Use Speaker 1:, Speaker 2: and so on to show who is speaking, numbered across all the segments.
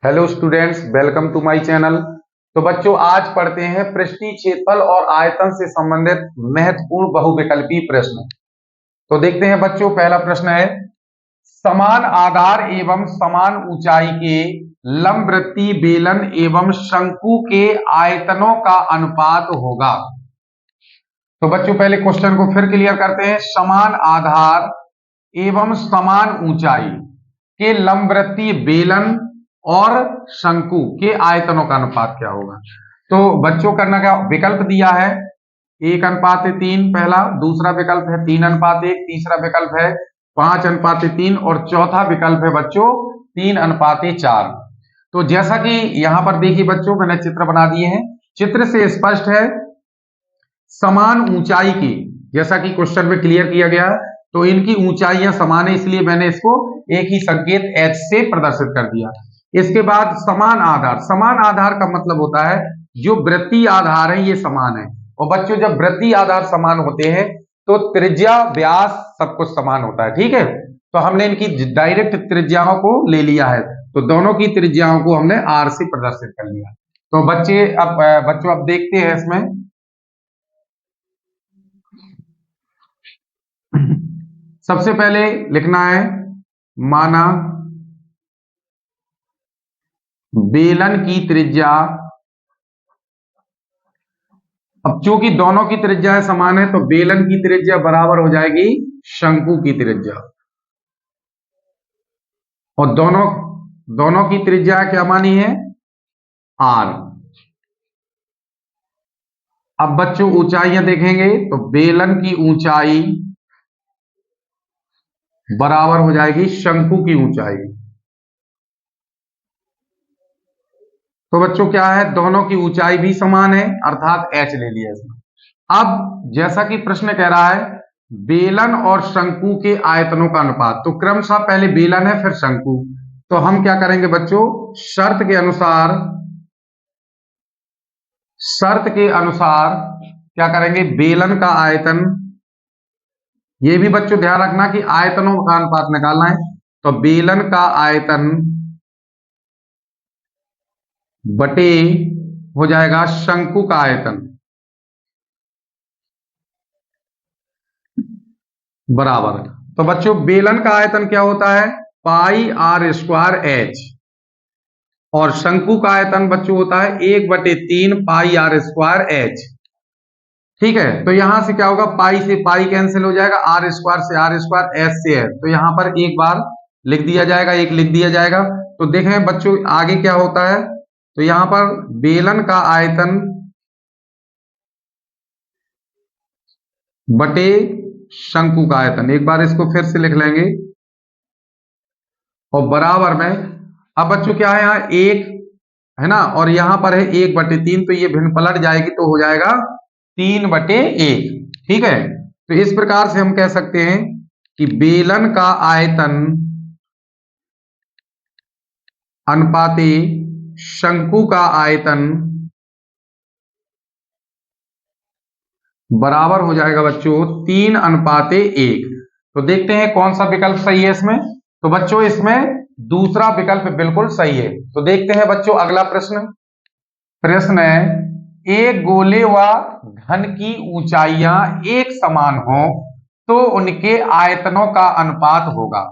Speaker 1: Hello students, welcome to my channel. तो बच्चों, आज पढ़ते हैं पृष्ठीय क्षेत्रफल और आयतन से संबंधित महत्वपूर्ण बहुविकल्पीय प्रश्न। तो देखते हैं बच्चों, पहला प्रश्न है, समान आधार एवं समान ऊंचाई के लंबवृत्तीय बेलन एवं शंकु के आयतनों का अनुपात होगा। तो बच्चों, पहले क्वेश्चन को फिर क्लियर करते हैं। समान आधार एवं समान ऊंचाई के लंबवृत्तीय बेलन और शंकु के आयतनों का अनुपात क्या होगा। तो बच्चों, करना क्या, विकल्प दिया है 1:3 पहला, दूसरा विकल्प है 3:1, तीसरा विकल्प है 5:3 और चौथा विकल्प है बच्चों 3:4। तो जैसा कि यहां पर देखिए बच्चों, मैंने चित्र बना दिए हैं। चित्र से स्पष्ट है समान ऊंचाई की, जैसा कि क्वेश्चन में क्लियर किया गया है, तो इनकी ऊंचाइयां समान है, इसलिए मैंने इसको एक ही संकेत H से प्रदर्शित कर दिया। इसके बाद समान आधार। समान आधार का मतलब होता है जो वृत्तीय आधार है ये समान है। और बच्चों, जब वृत्तीय आधार समान होते हैं तो त्रिज्या व्यास सब कुछ समान होता है। ठीक है, तो हमने इनकी डायरेक्ट त्रिज्याओं को ले लिया है, तो दोनों की त्रिज्याओं को हमने R से प्रदर्शित कर लिया। तो बच्चों अब देखते हैं इसमें। सबसे पहले लिखना है, माना बेलन की त्रिज्या। अब चूंकि दोनों की त्रिज्या समान है तो बेलन की त्रिज्या बराबर हो जाएगी शंकु की त्रिज्या, और दोनों की त्रिज्या क्या मानी है, R। अब बच्चों ऊंचाइयां देखेंगे तो बेलन की ऊंचाई बराबर हो जाएगी शंकु की ऊंचाई। तो बच्चों क्या है, दोनों की ऊंचाई भी समान है, अर्थात H ले लिया इसमें। अब जैसा कि प्रश्न कह रहा है बेलन और शंकु के आयतनों का अनुपात, तो क्रमशः पहले बेलन है फिर शंकु। तो हम क्या करेंगे बच्चों, शर्त के अनुसार क्या करेंगे, बेलन का आयतन, ये भी बच्चों ध्यान रखना कि आयतनों का अनुपात निकालना है। तो बेलन का आयतन बटे हो जाएगा शंकु का आयतन बराबर। तो बच्चों बेलन का आयतन क्या होता है, πr²h, और शंकु का आयतन बच्चों होता है 1/3 πr²h। ठीक है, तो यहां से क्या होगा, पाई से पाई कैंसिल हो जाएगा, R² से R², S से S, तो यहां पर एक बार लिख दिया जाएगा, एक लिख दिया जाएगा। तो देखें बच्चों आगे क्या होता है, तो यहां पर बेलन का आयतन बटे शंकु का आयतन, एक बार इसको फिर से लिख लेंगे, और बराबर में, अब बच्चों क्या है, यहाँ 1 है ना, और यहां पर है 1/3, तो ये भिन्न पलट जाएगी तो हो जाएगा 3/1। ठीक है, तो इस प्रकार से हम कह सकते हैं कि बेलन का आयतन अनुपाते शंकु का आयतन बराबर हो जाएगा बच्चों 3:1। तो देखते हैं कौन सा विकल्प सही है इसमें। तो बच्चों इसमें दूसरा विकल्प बिल्कुल सही है। तो देखते हैं बच्चों अगला प्रश्न है, एक गोले व घन की ऊंचाइयां एक समान हो तो उनके आयतनों का अनुपात होगा।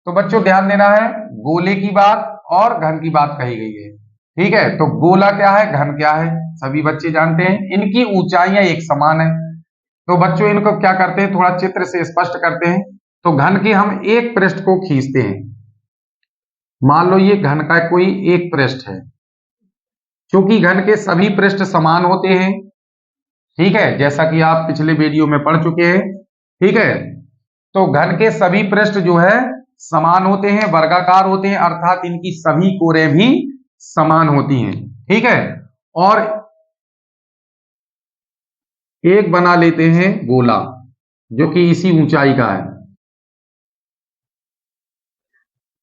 Speaker 1: तो बच्चों ध्यान देना है, गोले की बात और घन की बात कही गई है। ठीक है, तो गोला क्या है, घन क्या है, सभी बच्चे जानते हैं। इनकी ऊंचाइयां एक समान है, तो बच्चों इनको क्या करते हैं, थोड़ा चित्र से स्पष्ट करते हैं। तो घन के हम एक पृष्ठ को खींचते हैं, मान लो ये घन का कोई एक पृष्ठ है, क्योंकि घन के सभी पृष्ठ समान होते हैं। ठीक है, जैसा कि आप पिछले वीडियो में पढ़ चुके हैं। ठीक है, तो घन के सभी पृष्ठ जो है समान होते हैं, वर्गाकार होते हैं, अर्थात इनकी सभी कोरें भी समान होती हैं। ठीक है, और एक बना लेते हैं गोला जो कि इसी ऊंचाई का है।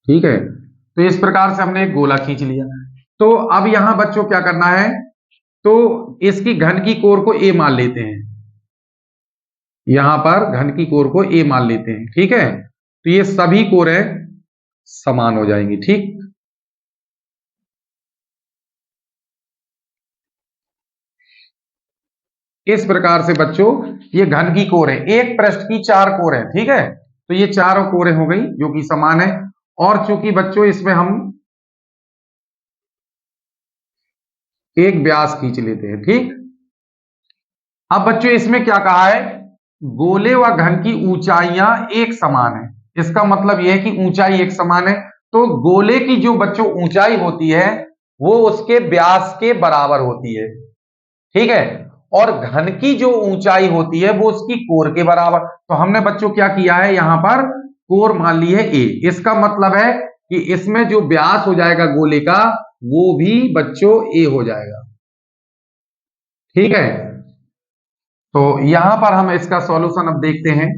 Speaker 1: ठीक है, तो इस प्रकार से हमने एक गोला खींच लिया। तो अब यहां बच्चों क्या करना है, तो इसकी घन की कोर को A मान लेते हैं, यहां पर घन की कोर को A मान लेते हैं। ठीक है, तो ये सभी कोरें समान हो जाएंगी। ठीक, इस प्रकार से बच्चों ये घन की कोर है, एक पृष्ठ की 4 कोर है, ठीक है। तो ये चारों कोरें हो गई जो कि समान है। और चूंकि बच्चों इसमें हम एक व्यास खींच लेते हैं, ठीक। अब बच्चों इसमें क्या कहा है, गोले व घन की ऊंचाइयां एक समान है। इसका मतलब यह है कि ऊंचाई एक समान है। तो गोले की जो बच्चों ऊंचाई होती है वो उसके व्यास के बराबर होती है, ठीक है। और घन की जो ऊंचाई होती है वो उसकी कोर के बराबर। तो हमने बच्चों क्या किया है, यहां पर कोर मान ली है ए। इसका मतलब है कि इसमें जो व्यास हो जाएगा गोले का वो भी बच्चों ए हो जाएगा, ठीक है। तो यहां पर हम इसका सॉल्यूशन अब देखते हैं।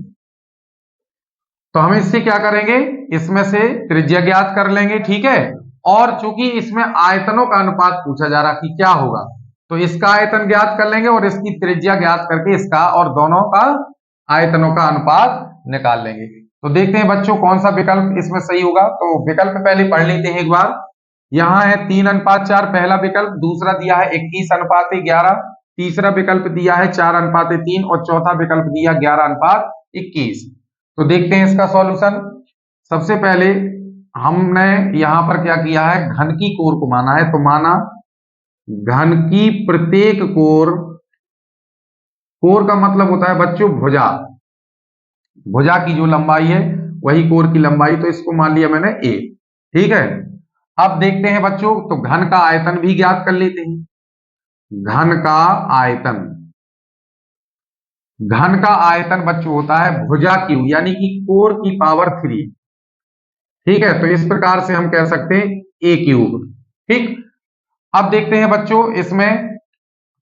Speaker 1: तो हम इससे क्या करेंगे, इसमें से त्रिज्या ज्ञात कर लेंगे, ठीक है। और चूंकि इसमें आयतनों का अनुपात पूछा जा रहा कि क्या होगा, तो इसका आयतन ज्ञात कर लेंगे और इसकी त्रिज्या ज्ञात करके इसका और दोनों का आयतनों का अनुपात निकाल लेंगे। तो देखते हैं बच्चों कौन सा विकल्प इसमें सही होगा। तो विकल्प पहले पढ़ लेते हैं एक बार। यहां है 3:4 पहला विकल्प, दूसरा दिया है 21:11, तीसरा विकल्प दिया है 4:3 और चौथा विकल्प दिया 11:21। तो देखते हैं इसका सॉल्यूशन। सबसे पहले हमने यहां पर क्या किया है, घन की कोर को माना है। तो माना घन की प्रत्येक कोर, कोर का मतलब होता है बच्चों भुजा, भुजा की जो लंबाई है वही कोर की लंबाई। तो इसको मान लिया मैंने ए, ठीक है। अब देखते हैं बच्चों, तो घन का आयतन भी ज्ञात कर लेते हैं। घन का आयतन, घन का आयतन बच्चों होता है भुजा क्यू यानी कि कोर की पावर 3, ठीक है। तो इस प्रकार से हम कह सकते हैं ए क्यूब, ठीक। अब देखते हैं बच्चों इसमें,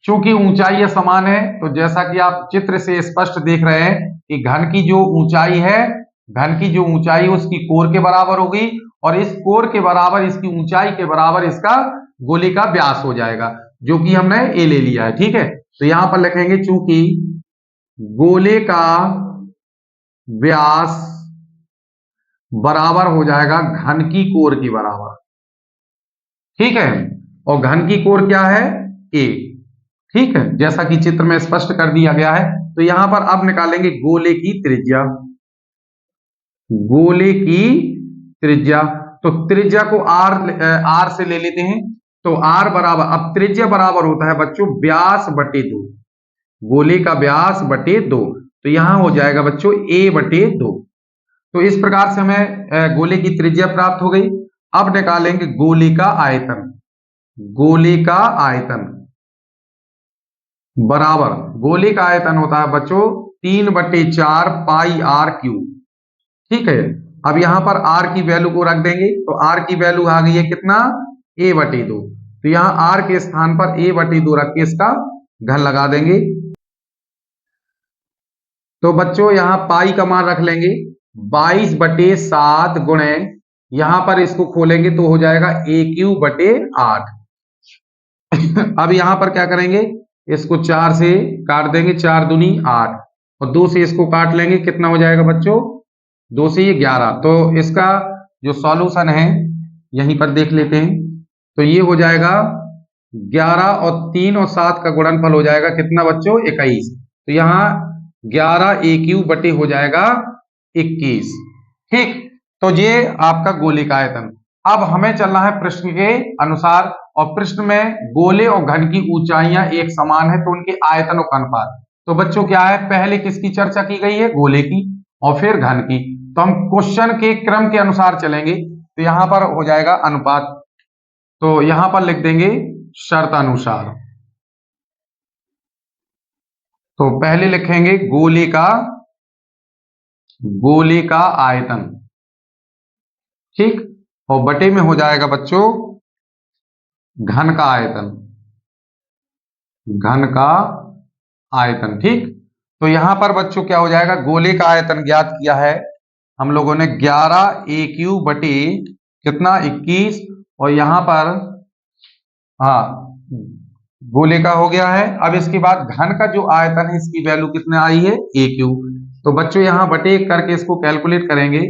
Speaker 1: चूंकि ऊंचाई समान है तो जैसा कि आप चित्र से स्पष्ट देख रहे हैं कि घन की जो ऊंचाई है, घन की जो ऊंचाई है उसकी कोर के बराबर होगी और इस कोर के बराबर, इसकी ऊंचाई के बराबर इसका गोले का व्यास हो जाएगा, जो कि हमने ए ले लिया है, ठीक है। तो यहां पर लिखेंगे चूंकि गोले का व्यास बराबर हो जाएगा घन की कोर की बराबर, ठीक है। और घन की कोर क्या है, ए, ठीक है, जैसा कि चित्र में स्पष्ट कर दिया गया है। तो यहां पर अब निकालेंगे गोले की त्रिज्या, गोले की त्रिज्या। तो त्रिज्या को आर से ले लेते हैं। तो आर बराबर, अब त्रिज्या बराबर होता है बच्चों व्यास बटे 2, गोले का व्यास बटे 2। तो यहां हो जाएगा बच्चों ए बटे 2। तो इस प्रकार से हमें गोले की त्रिज्या प्राप्त हो गई। अब निकालेंगे गोले का आयतन, गोले का आयतन बराबर, गोले का आयतन होता है बच्चों 3/4 पाई आर क्यूब, ठीक है। अब यहां पर आर की वैल्यू को रख देंगे। तो आर की वैल्यू आ गई है कितना, ए बटे 2। तो यहां आर के स्थान पर ए बटे 2 रख के इसका घन लगा देंगे। तो बच्चों यहां पाई का मान रख लेंगे 22/7 गुणे, यहां पर इसको खोलेंगे तो हो जाएगा ए क्यूब बटे 8। अब यहां पर क्या करेंगे, इसको 4 से काट देंगे, 4 दूनी 8 और 2 से इसको काट लेंगे, कितना हो जाएगा बच्चों, 2 से ये 11। तो इसका जो सॉल्यूशन है यहीं पर देख लेते हैं। तो ये हो जाएगा 11 और 3 और 7 का गुणनफल हो जाएगा कितना बच्चों, 21। तो यहाँ 11 ए क्यूब बटे हो जाएगा 21, ठीक। तो ये आपका गोले का आयतन। अब हमें चलना है प्रश्न के अनुसार, और प्रश्न में गोले और घन की ऊंचाइयां एक समान है तो उनके आयतनों का अनुपात। तो बच्चों क्या है, पहले किसकी चर्चा की गई है, गोले की और फिर घन की। तो हम क्वेश्चन के क्रम के अनुसार चलेंगे। तो यहां पर हो जाएगा अनुपात, तो यहां पर लिख देंगे शर्तानुसार। तो पहले लिखेंगे गोले का आयतन, ठीक। और बटे में हो जाएगा बच्चों घन का आयतन, घन का आयतन, ठीक। तो यहां पर बच्चों क्या हो जाएगा, गोले का आयतन ज्ञात किया है हम लोगों ने 11 ए क्यूब बटे कितना 21, और यहां पर हाँ गोले का हो गया है। अब इसके बाद घन का जो आयतन है इसकी वैल्यू कितना आई है, ए क्यूब। तो बच्चों यहां बटे करके इसको कैलकुलेट करेंगे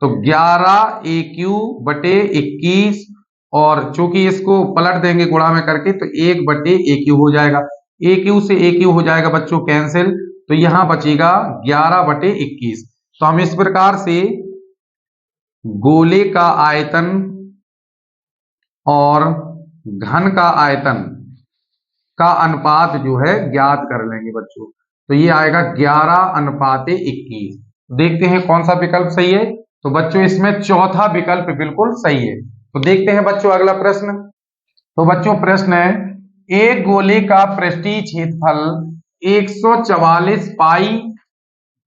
Speaker 1: तो 11 ए क्यूब बटे 21, और चूंकि इसको पलट देंगे गुणा में करके तो 1/ए क्यूब हो जाएगा। ए क्यू से ए क्यू हो जाएगा बच्चों कैंसिल, तो यहां बचेगा 11/21। तो हम इस प्रकार से गोले का आयतन और घन का आयतन का अनुपात जो है ज्ञात कर लेंगे बच्चों। तो ये आएगा 11/21। देखते हैं कौन सा विकल्प सही है। तो बच्चों इसमें चौथा विकल्प बिल्कुल सही है। तो देखते हैं बच्चों अगला प्रश्न। तो बच्चों प्रश्न है, एक गोले का पृष्ठीय क्षेत्रफल 144 पाई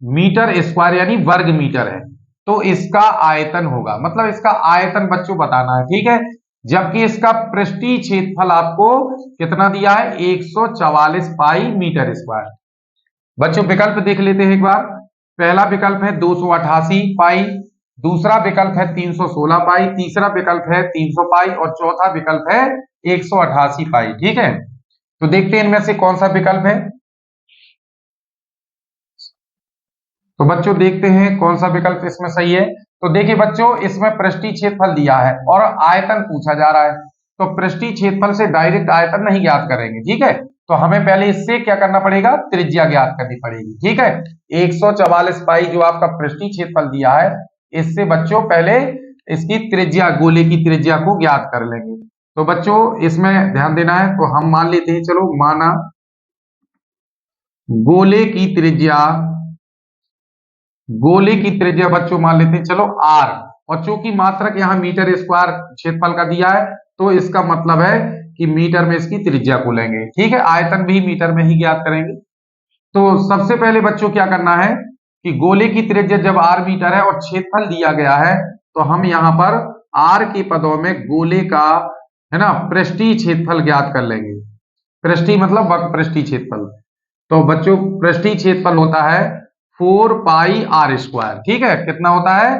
Speaker 1: मीटर स्क्वायर यानी वर्ग मीटर है, तो इसका आयतन होगा, मतलब इसका आयतन बच्चों बताना है, ठीक है। जबकि इसका पृष्ठीय क्षेत्रफल आपको कितना दिया है, 144 पाई मीटर स्क्वायर। बच्चों विकल्प देख लेते हैं एक बार। पहला विकल्प है 288 पाई, दूसरा विकल्प है 316 पाई, तीसरा विकल्प है 300 पाई और चौथा विकल्प है 188 पाई, ठीक है। तो देखते हैं इनमें से कौन सा विकल्प है। तो बच्चों देखते हैं कौन सा विकल्प इसमें सही है। तो देखिए बच्चों, इसमें पृष्ठीय क्षेत्रफल दिया है और आयतन पूछा जा रहा है, तो पृष्ठीय क्षेत्रफल से डायरेक्ट आयतन नहीं ज्ञात करेंगे, ठीक है। तो हमें पहले इससे क्या करना पड़ेगा, त्रिज्या ज्ञात करनी पड़ेगी, ठीक है। 144 पाई जो आपका पृष्ठीय क्षेत्रफल दिया है, इससे बच्चों पहले इसकी त्रिज्या, गोले की त्रिज्या को ज्ञात कर लेंगे। तो बच्चों इसमें ध्यान देना है। तो हम मान लेते हैं, चलो माना गोले की त्रिज्या बच्चों मान लेते हैं चलो r, और चूंकि मात्रक यहां मीटर स्क्वायर क्षेत्रफल का दिया है, तो इसका मतलब है कि मीटर में इसकी त्रिज्या को लेंगे, ठीक है। आयतन भी मीटर में ही ज्ञात करेंगे। तो सबसे पहले बच्चों क्या करना है कि गोले की त्रिज्या जब r मीटर है और क्षेत्रफल दिया गया है, तो हम यहां पर r के पदों में गोले का, है ना, पृष्ठीय क्षेत्रफल ज्ञात कर लेंगे। पृष्ठीय मतलब वक्र पृष्ठीय क्षेत्रफल। तो बच्चों पृष्ठीय क्षेत्रफल होता है 4 पाई आर स्क्वायर, ठीक है। कितना होता है,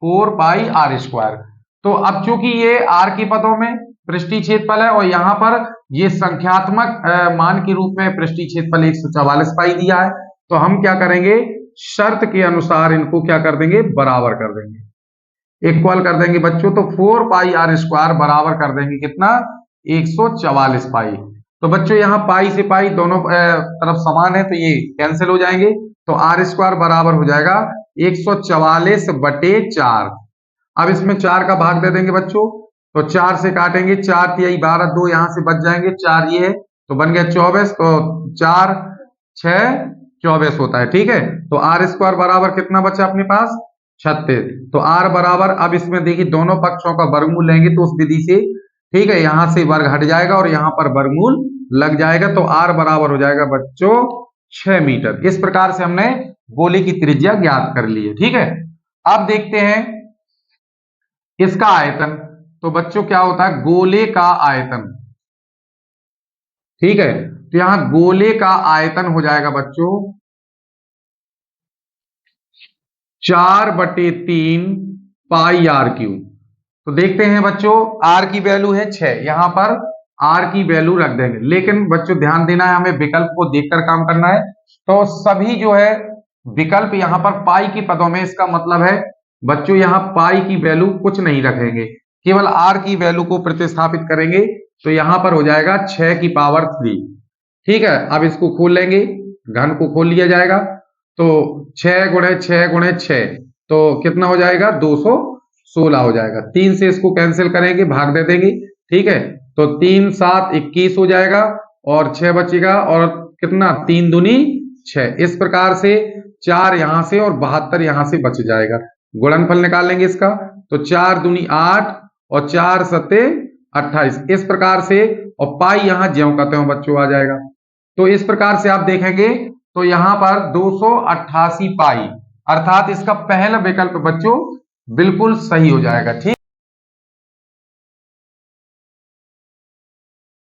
Speaker 1: 4 पाई आर स्क्वायर। तो अब चूंकि ये आर के पदों में पृष्ठीय क्षेत्रफल है और यहां पर ये संख्यात्मक मान के रूप में पृष्ठीय क्षेत्रफल 144 पाई दिया है, तो हम क्या करेंगे, शर्त के अनुसार इनको क्या कर देंगे, बराबर कर देंगे, इक्वल कर देंगे बच्चों। तो 4 पाई आर स्क्वायर बराबर कर देंगे कितना, 144 पाई। तो बच्चों यहाँ पाई से पाई दोनों तरफ समान है, तो ये कैंसिल हो जाएंगे। तो आर स्क्वायर बराबर हो जाएगा 144/4। अब इसमें 4 का भाग दे देंगे बच्चों, तो 4 से काटेंगे, 4 तिहाई 12, 2 यहां से बच जाएंगे, 4 ये है, तो बन गया 24। तो 4 6 24 होता है, ठीक है। तो आर स्क्वायर बराबर कितना बचा अपने पास, 36। तो आर बराबर, अब इसमें देखिए दोनों पक्षों का वर्गमूल लेंगे तो उस विधि से, ठीक है, यहां से वर्ग हट जाएगा और यहां पर वर्गमूल लग जाएगा। तो आर बराबर हो जाएगा बच्चों 6 मीटर। इस प्रकार से हमने गोले की त्रिज्या ज्ञात कर ली है, ठीक है। अब देखते हैं इसका आयतन। तो बच्चों क्या होता है, गोले का आयतन, ठीक है। तो यहां गोले का आयतन हो जाएगा बच्चों 4/3 पाई आर क्यूब। तो देखते हैं बच्चों, आर की वैल्यू है 6, यहां पर आर की वैल्यू रख देंगे, लेकिन बच्चों ध्यान देना है, हमें विकल्प को देखकर काम करना है। तो सभी जो है विकल्प यहां पर पाई के पदों में, इसका मतलब है बच्चों यहां पाई की वैल्यू कुछ नहीं रखेंगे, केवल आर की वैल्यू को प्रतिस्थापित करेंगे। तो यहां पर हो जाएगा 6 की पावर 3, ठीक है। अब इसको खोल लेंगे, घन को खोल लिया जाएगा, तो 6 गुणे 6 गुणे 6, तो कितना हो जाएगा, 216 हो जाएगा। 3 से इसको कैंसिल करेंगे, भाग दे देंगे, ठीक है। तो 3 7 21 हो जाएगा और 6 बचेगा, और कितना, 3 दूनी 6। इस प्रकार से 4 यहां से और 72 यहां से बच जाएगा। गुणनफल निकाल लेंगे इसका, तो 4 दूनी 8 और 4 सत्ते 28। इस प्रकार से, और पाई यहां ज्यों का त्यों बच्चों आ जाएगा। तो इस प्रकार से आप देखेंगे तो यहां पर 288 पाई, अर्थात इसका पहला विकल्प बच्चों बिल्कुल सही हो जाएगा, ठीक।